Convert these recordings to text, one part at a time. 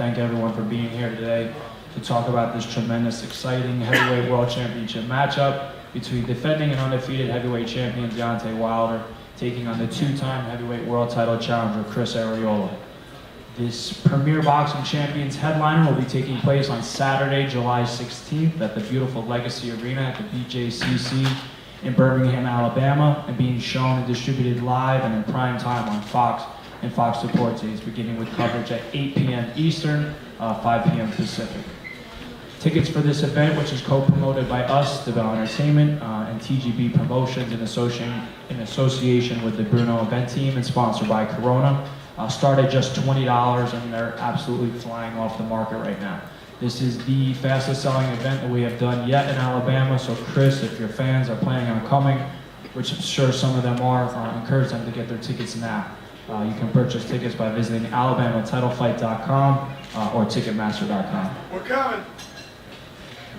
thank everyone for being here today to talk about this tremendous, exciting heavyweight world championship matchup between defending and undefeated heavyweight champion Deontay Wilder taking on the two-time heavyweight world title challenger Chris Arreola. This Premier Boxing Champions headliner will be taking place on Saturday, July 16th at the beautiful Legacy Arena at the BJCC in Birmingham, Alabama, and being shown and distributed live and in prime time on Fox and Fox Deportes, beginning with coverage at 8 p.m. Eastern, 5 p.m. Pacific. Tickets for this event, which is co-promoted by us, DeBell Entertainment, and TGB Promotions in association with the Bruno event team and sponsored by Corona, start at just $20, and they're absolutely flying off the market right now. This is the fastest selling event that we have done yet in Alabama, so Chris, if your fans are planning on coming, which I'm sure some of them are, encourage them to get their tickets now. You can purchase tickets by visiting alabamatitlefight.com or ticketmaster.com. We're coming.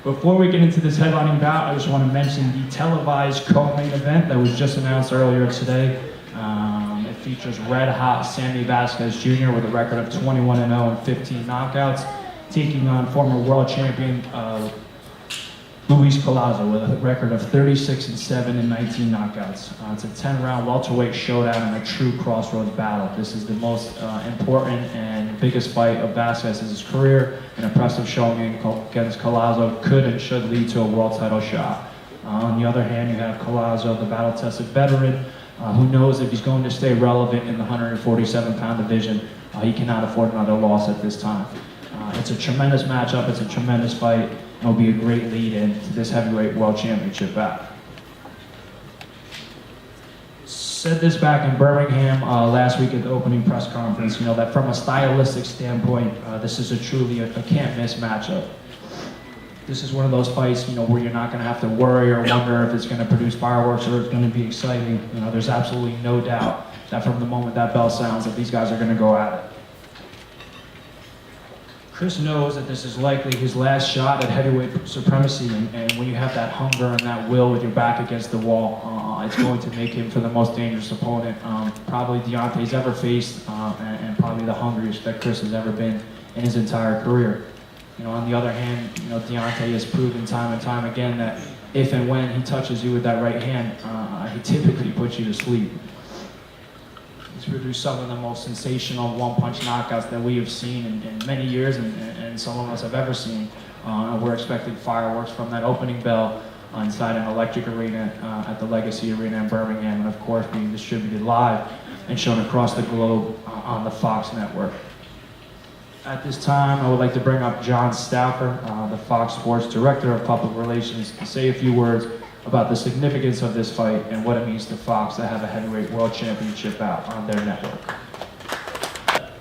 Before we get into this headlining bout, I just want to mention the televised co-main event that was just announced earlier today. It features red-hot Sammy Vasquez Jr. with a record of 21-0 and 15 knockouts, taking on former world champion Luis Collazo with a record of 36-7 and 19 knockouts. It's a 10-round welterweight showdown and a true crossroads battle. This is the most important and biggest fight of Vasquez's career. An impressive showing against Collazo could and should lead to a world title shot. On the other hand, you have Collazo, the battle-tested veteran, who knows if he's going to stay relevant in the 147-pound division. He cannot afford another loss at this time. It's a tremendous matchup, it's a tremendous fight. It'll be a great lead-in to this heavyweight world championship bout. Said this back in Birmingham last week at the opening press conference, that from a stylistic standpoint, this is truly a can't-miss matchup. This is one of those fights, where you're not going to have to worry or wonder if it's going to produce fireworks or it's going to be exciting. There's absolutely no doubt that from the moment that bell sounds that these guys are going to go at it. Chris knows that this is likely his last shot at heavyweight supremacy, and when you have that hunger and that will with your back against the wall, it's going to make him for the most dangerous opponent probably Deontay's ever faced, and probably the hungriest that Chris has ever been in his entire career. On the other hand, Deontay has proven time and time again that if and when he touches you with that right hand, he typically puts you to sleep. He's produced some of the most sensational one-punch knockouts that we have seen in many years, and some of us have ever seen. We're expecting fireworks from that opening bell inside an electric arena at the Legacy Arena in Birmingham, and of course being distributed live and shown across the globe on the Fox network. At this time, I would like to bring up John Stauffer, the Fox Sports Director of Public Relations, to say a few words about the significance of this fight and what it means to Fox to have a heavyweight world championship bout on their network.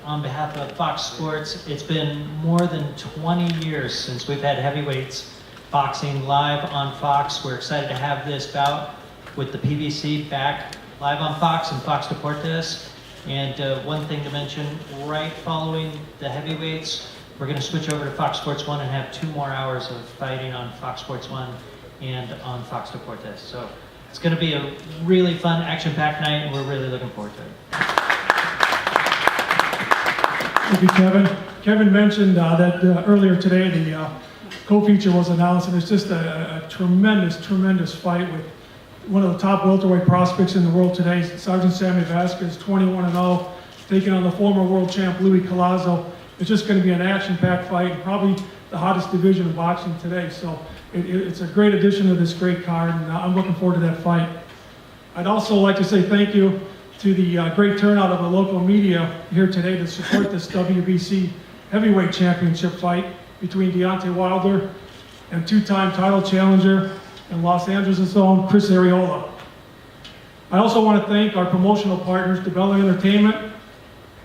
On behalf of Fox Sports, it's been more than 20 years since we've had heavyweights boxing live on Fox. We're excited to have this bout with the PBC back live on Fox and Fox Deportes. And one thing to mention, right following the heavyweights, we're going to switch over to Fox Sports 1 and have 2 more hours of fighting on Fox Sports 1 and on Fox Deportes. So it's going to be a really fun, action-packed night, and we're really looking forward to it. Thank you, Kevin. Kevin mentioned that earlier today the co-feature was announced, and it's just a tremendous, tremendous fight with one of the top welterweight prospects in the world today, Sergeant Sammy Vasquez, 21-0, taking on the former world champ Luis Collazo. It's just going to be an action-packed fight, and probably the hottest division of boxing today. So it's a great addition to this great card, and I'm looking forward to that fight. I'd also like to say thank you to the great turnout of the local media here today to support this WBC heavyweight championship fight between Deontay Wilder and two-time title challenger and Los Angeles' own Chris Arreola. I also want to thank our promotional partners, DeBell Entertainment,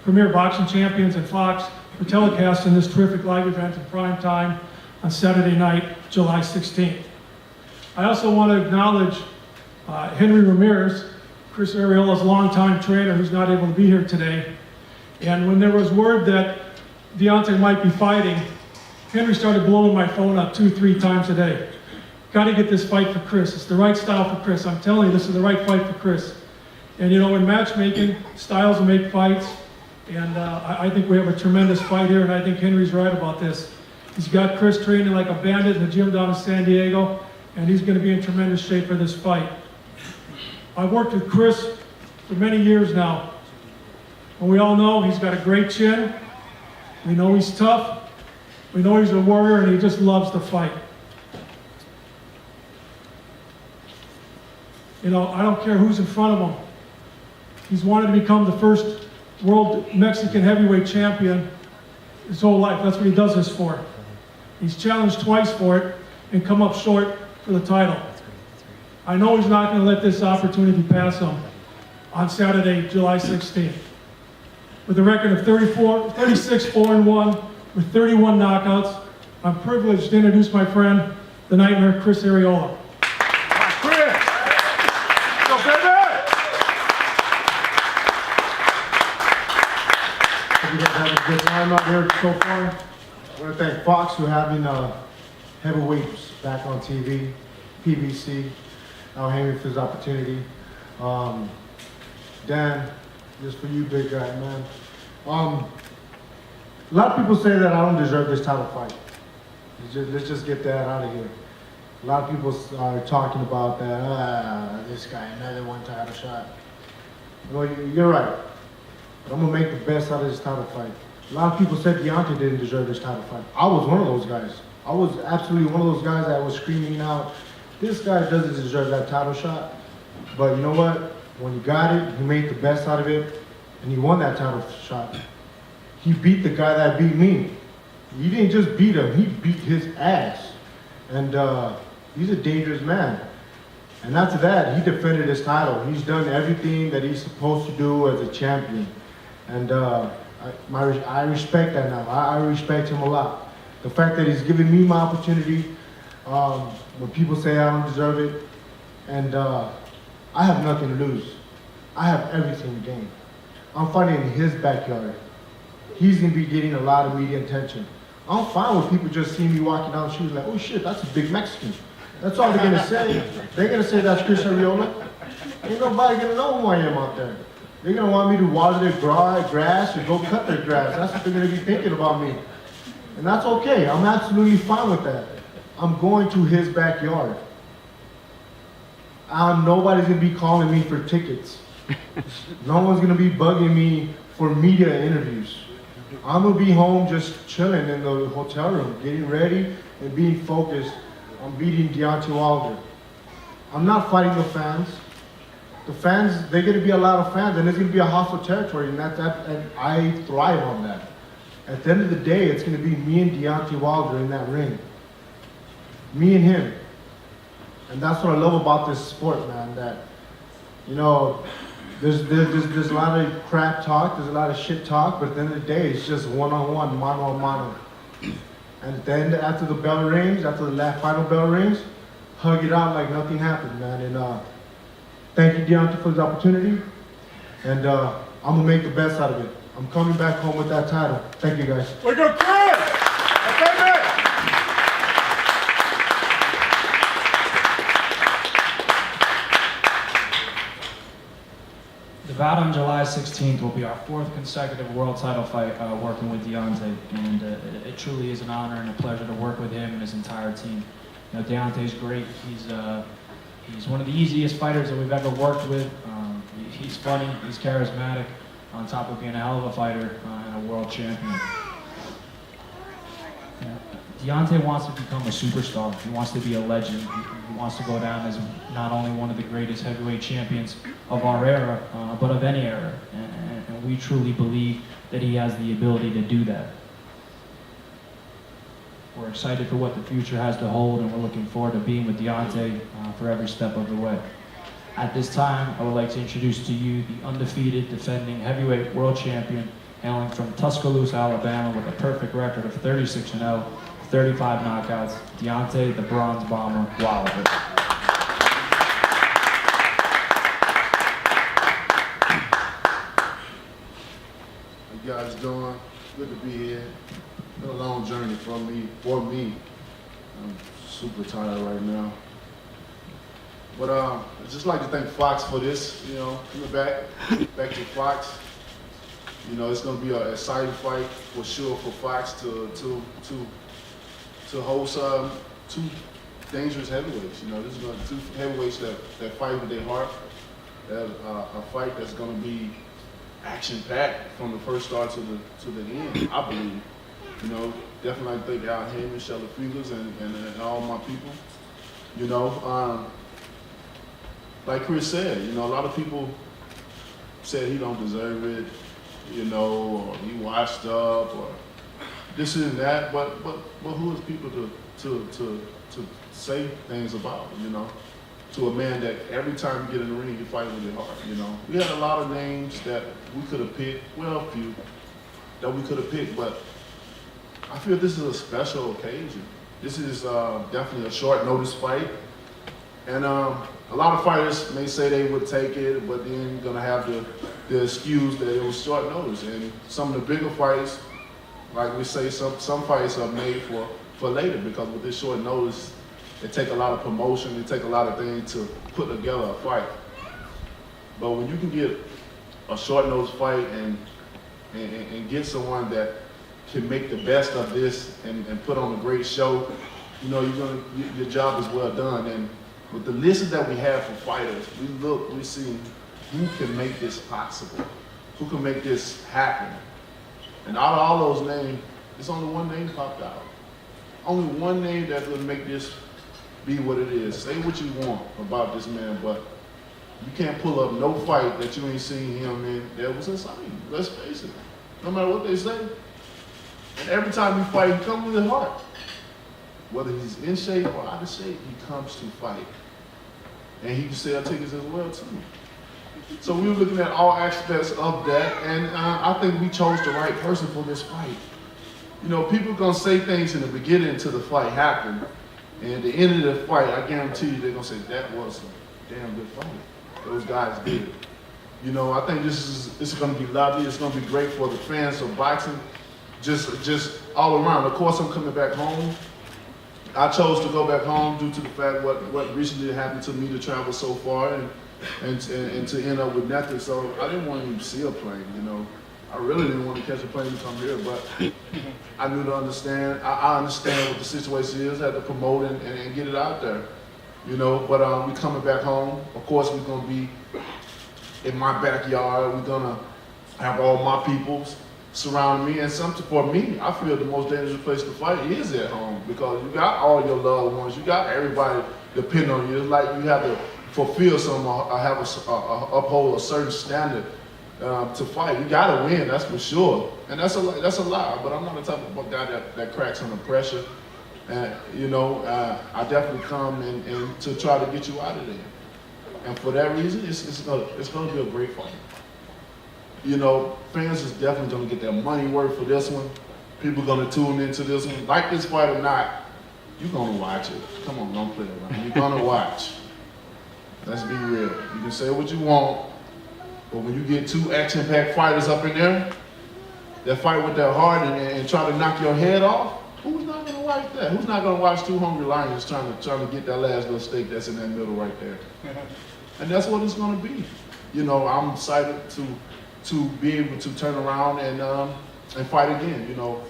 Premier Boxing Champions, and Fox for telecasting this terrific live event in prime time on Saturday night, July 16th. I also want to acknowledge Henry Ramirez, Chris Arreola's longtime trainer, who's not able to be here today. And when there was word that Deontay might be fighting, Henry started blowing my phone up 2-3 times a day. Got to get this fight for Chris. It's the right style for Chris. I'm telling you, this is the right fight for Chris. And in matchmaking, styles make fights. And I think we have a tremendous fight here, and I think Henry's right about this. He's got Chris training like a bandit in the gym down in San Diego, and he's going to be in tremendous shape for this fight. I've worked with Chris for many years now. And we all know he's got a great chin. We know he's tough. We know he's a warrior, and he just loves to fight. You know, I don't care who's in front of him. He's wanted to become the first world Mexican heavyweight champion his whole life. That's what he does this for. He's challenged twice for it and come up short for the title. I know he's not going to let this opportunity pass him on Saturday, July 16th. With a record of 36-4-1 with 31 knockouts, I'm privileged to introduce my friend, the Nightmare, Chris Arreola. You guys having a good time out here so far. I want to thank Fox for having heavyweights back on TV, PBC, Al Henry for his opportunity. Dan, just for you, big guy, man. A lot of people say that I don't deserve this title fight. Let's just get that out of here. A lot of people are talking about that, this guy, another one title shot. Well, you're right. But I'm going to make the best out of this title fight. A lot of people said Deontay didn't deserve this title fight. I was one of those guys. I was absolutely one of those guys that was screaming out, this guy doesn't deserve that title shot. But you know what? When he got it, he made the best out of it, and he won that title shot. He beat the guy that beat me. He didn't just beat him, he beat his ass. And he's a dangerous man. And after that, he defended his title. He's done everything that he's supposed to do as a champion. And I respect that now. I respect him a lot. The fact that he's giving me my opportunity, when people say I don't deserve it, and I have nothing to lose. I have everything to gain. I'm fighting in his backyard. He's gonna be getting a lot of media attention. I'm fine with people just seeing me walking down the street like, oh shit, that's a big Mexican. That's all they're gonna say. They're gonna say that's Chris Arreola. Ain't nobody gonna know who I am out there. They're gonna want me to water their grass or go cut their grass. That's what they're gonna be thinking about me. And that's okay. I'm absolutely fine with that. I'm going to his backyard. Nobody's gonna be calling me for tickets. No one's gonna be bugging me for media interviews. I'm gonna be home just chilling in the hotel room, getting ready and being focused on beating Deontay Wilder. I'm not fighting the fans. The fans, they're gonna be a lot of fans, and it's gonna be a hostile territory, and and I thrive on that. At the end of the day, it's gonna be me and Deontay Wilder in that ring. Me and him. And that's what I love about this sport, man, that, you know, there's a lot of crap talk, there's a lot of shit talk, but at the end of the day, it's just one-on-one, mano-a-mano. And at the end, after the bell rings, after the last final bell rings, hug it out like nothing happened, man. And thank you, Deontay, for this opportunity. And I'm gonna make the best out of it. I'm coming back home with that title. Thank you, guys. We're good, Chris! Okay, man. The bout on July 16th will be our fourth consecutive world title fight working with Deontay, and it truly is an honor and a pleasure to work with him and his entire team. You know, Deontay's great. He's one of the easiest fighters that we've ever worked with. He's funny, he's charismatic, on top of being a hell of a fighter and a world champion. Deontay wants to become a superstar. He wants to be a legend. He wants to go down as not only one of the greatest heavyweight champions of our era, but of any era. And we truly believe that he has the ability to do that. We're excited for what the future has to hold, and we're looking forward to being with Deontay for every step of the way. At this time, I would like to introduce to you the undefeated defending heavyweight world champion, hailing from Tuscaloosa, Alabama, with a perfect record of 36-0, 35 knockouts, Deontay the Bronze Bomber Wilder. How you guys doing? Good to be here. Been a long journey for me. I'm super tired right now. But I'd just like to thank Fox for this, you know, coming back to Fox. You know, it's going to be an exciting fight for sure for Fox to host two dangerous heavyweights. You know, this is going to two heavyweights that fight with their heart. A fight that's going to be action-packed from the first start to the end, I believe. You know, definitely like thank Al Heyman, Shelly Fingers, and all my people. You know, like Chris said, you know, a lot of people said he don't deserve it, you know, or he washed up, or this and that. But who is people to say things about, you know? To a man that every time you get in the ring, you fight with your heart, you know. We had a lot of names that we could have picked, well, a few that we could have picked, but I feel this is a special occasion. This is definitely a short notice fight. And a lot of fighters may say they would take it, but then you're gonna have the excuse that it was short notice. And some of the bigger fights, like we say, some fights are made for later, because with this short notice, it take a lot of promotion, it take a lot of things to put together a fight. But when you can get a short notice fight and get someone that can make the best of this and put on a great show, you know, your job is well done. And with the list that we have for fighters, we see who can make this possible, who can make this happen. And out of all those names, there's only one name popped out. Only one name that will make this be what it is. Say what you want about this man, but you can't pull up no fight that you ain't seen him in that was insane. Let's face it. No matter what they say. And every time he fight, he comes with his heart. Whether he's in shape or out of shape, he comes to fight. And he can sell tickets as well too. So we were looking at all aspects of that, and I think we chose the right person for this fight. You know, people gonna say things in the beginning until the fight happened. And at the end of the fight, I guarantee you they're gonna say, that was a damn good fight. Those guys did. You know, I think this is gonna be lovely. It's gonna be great for the fans of boxing, just all around. Of course, I'm coming back home. I chose to go back home due to the fact what recently happened to me to travel so far and to end up with nothing. So I didn't want to even see a plane, you know. I really didn't want to catch a plane to come here, but I knew to understand. I understand what the situation is. I had to promote and get it out there, you know. But we're coming back home. Of course, we're gonna be in my backyard. We're gonna have all my peoples surrounding me. And something for me, I feel the most dangerous place to fight is at home, because you got all your loved ones. You got everybody depending on you. It's like you have to fulfill some, uphold a certain standard. To fight, you gotta win, that's for sure, and that's a lie. But I'm not the type of guy that cracks under pressure. And you know, I definitely come and to try to get you out of there. And for that reason, it's gonna be a great fight. You know, fans is definitely gonna get their money worth for this one. People gonna tune into this one, like this fight or not. You're gonna watch it. Come on, don't play around. You're gonna watch. Let's be real. You can say what you want. But when you get two action-packed fighters up in there that fight with their heart and try to knock your head off, who's not gonna watch that? Who's not gonna watch two hungry lions trying to get that last little steak that's in that middle right there? And that's what it's gonna be. You know, I'm excited to be able to turn around and fight again. You know,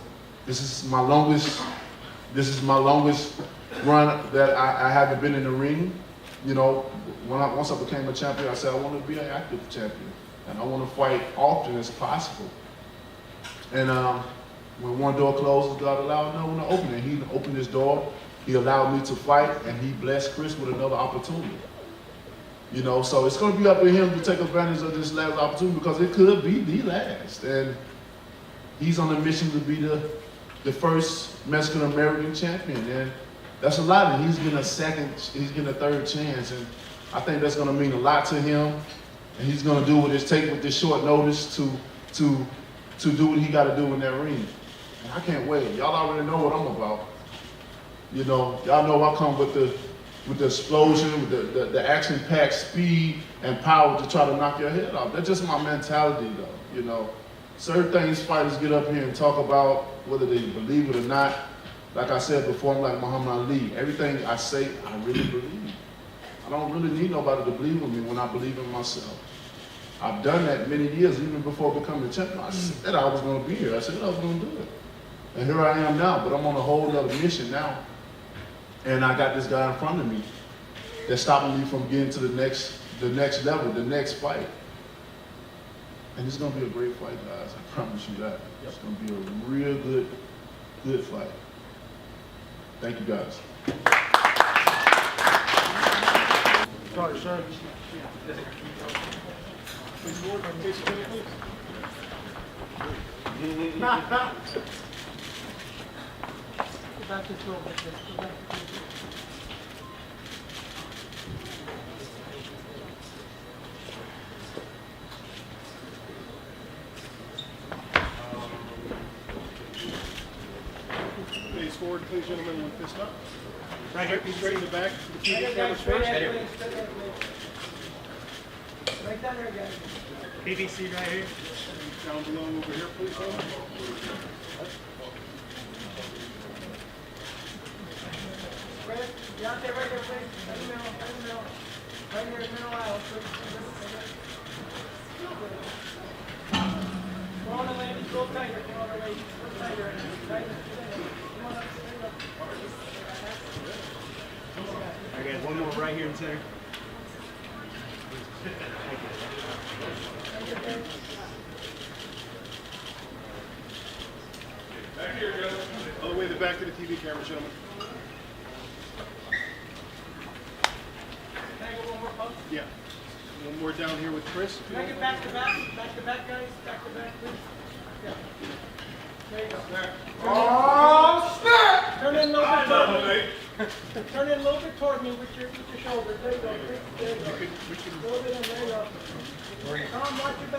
this is my longest run that I haven't been in the ring. You know, once I became a champion, I said I want to be an active champion, and I want to fight often as possible. And when one door closes, God allowed another one to open it. He opened his door, he allowed me to fight, and he blessed Chris with another opportunity. You know, so it's going to be up to him to take advantage of this last opportunity, because it could be the last. And he's on a mission to be the first Mexican-American champion. And that's a lot, and he's getting a third chance, and I think that's gonna mean a lot to him, and he's gonna do what it takes with this short notice to do what he gotta do in that ring. And I can't wait. Y'all already know what I'm about. You know, y'all know I come with the explosion, with the action-packed speed and power to try to knock your head off. That's just my mentality though, you know. Certain things fighters get up here and talk about, whether they believe it or not. Like I said before, I'm like Muhammad Ali. Everything I say, I really believe. I don't really need nobody to believe in me when I believe in myself. I've done that many years, even before becoming a champion. I said I was going to be here. I said I was going to do it. And here I am now, but I'm on a whole other mission now. And I got this guy in front of me that's stopping me from getting to the next level, the next fight. And it's going to be a great fight, guys. I promise you that. It's going to be a real good fight. Thank you, guys. Sorry, sir. Face forward, please, gentlemen, one fist up. Right here, straight in the back. The TV camera straight. Right down there, guys. PVC right here. Down below over here, please, gentlemen. Deontay, right there, please. Right in the middle, right in the middle. Right here, middle aisle. Come on, ladies, go tighter. Come on, ladies, go tighter. Tighter. Come on up, stand up. All right, guys, one more right here in center. All the way to the back to the TV camera, gentlemen. Can I go one more pump? Yeah. One more down here with Chris. Can I get back to back? Back to back, guys? Back to back, please. Yeah. There you go. Oh, snap! Turn in a little bit toward me. Turn in a little bit toward me with your shoulder. There you go. There you go. A little bit in. There you go. Tom, watch your back.